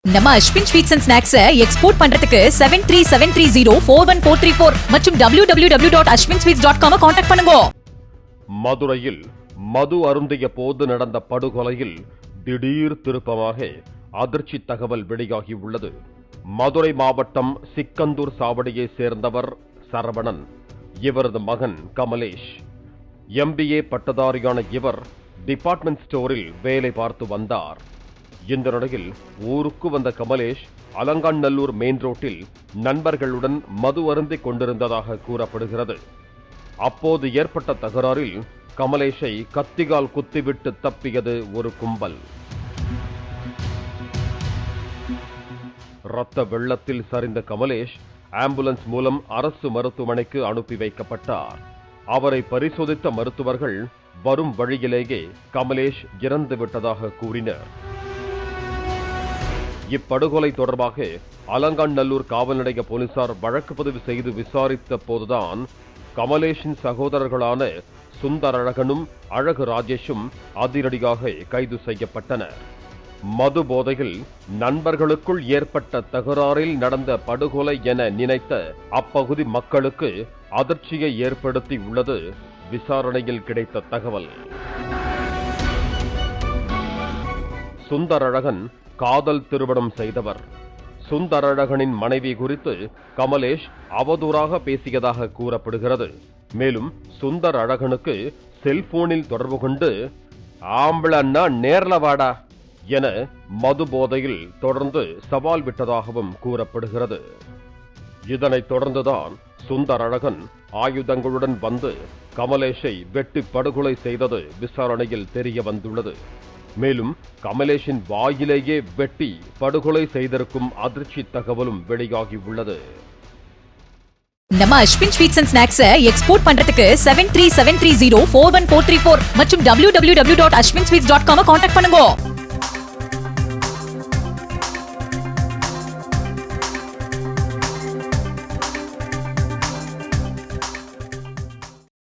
நம்ம Ashwin sweets and snacks export பண்றதுக்கு 7373041434 மற்றும் www.ashwinsweets.com கான்டாக்ட் பண்ணுங்க. மதுரையில் மது அருந்திய போது நடந்த படுகொலையில் திடீர் திருப்பமாக அதிர்ச்சி தகவல் வெளியாகி உள்ளது. மதுரை மாவட்டம் சிக்கந்தூர் சாவடியை சேர்ந்தவர் சரவணன். இவரது மகன் கமலேஷ். MBA பட்டதாரியான இவர் டிபார்ட்மெண்ட் ஸ்டோரில் வேலை பார்த்து வந்தார். இந்த நிலையில் ஊருக்கு வந்த கமலேஷ் அலங்காநல்லூர் மெயின் ரோட்டில் நண்பர்களுடன் மது அருந்திக் கொண்டிருந்ததாக கூறப்படுகிறது. அப்போது ஏற்பட்ட தகராறில் கமலேஷை கத்திகால் குத்திவிட்டு தப்பியது ஒரு கும்பல். இரத்த வெள்ளத்தில் சரிந்த கமலேஷ் ஆம்புலன்ஸ் மூலம் அரசு மருத்துவமனைக்கு அனுப்பி வைக்கப்பட்டார். அவரை பரிசோதித்த மருத்துவர்கள் வரும் வழியிலேயே கமலேஷ் இறந்து விட்டதாக கூறினர். இப்படுகொலை தொடர்பாக அலங்காநல்லூர் காவல் நிலைய போலீசார் வழக்கு பதிவு செய்து விசாரித்த போதுதான் கமலேஷின் சகோதரர்களான சுந்தரழகனும் அழகு ராஜேஷும் அதிரடியாக கைது செய்யப்பட்டனர். மது போதையில் நண்பர்களுக்குள் ஏற்பட்ட தகராறில் நடந்த படுகொலை என நினைத்த அப்பகுதி மக்களுக்கு அதிர்ச்சியை ஏற்படுத்தி உள்ளது விசாரணையில் கிடைத்த தகவல். சுந்தரழகன் காதல் திருமணம் செய்தவர். சுந்தரழகனின் மனைவி குறித்து கமலேஷ் அவதூறாக பேசியதாக கூறப்படுகிறது. மேலும் சுந்தரழகனுக்கு செல்போனில் தொடர்பு கொண்டு ஆம்பளன்னா நேர்ல வாடா என மது போதையில் தொடர்ந்து சவால் விட்டதாகவும் கூறப்படுகிறது. இதனைத் தொடர்ந்துதான் சுந்தரழகன் ஆயுதங்களுடன் வந்து கமலேஷை வெட்டி படுகொலை செய்தது விசாரணையில் தெரிய வந்துள்ளது. மேலும் கமலேஷின் வாயிலேயே வெட்டி படுகொலை செய்திருக்கும் அதிர்ச்சி தகவலும் வெளியாகி உள்ளது. நம்ம Ashwin sweets and snacks export பண்றதுக்கு 7373041434 மற்றும் www.ashwinsweets.com கான்டாக்ட் பண்ணுங்க.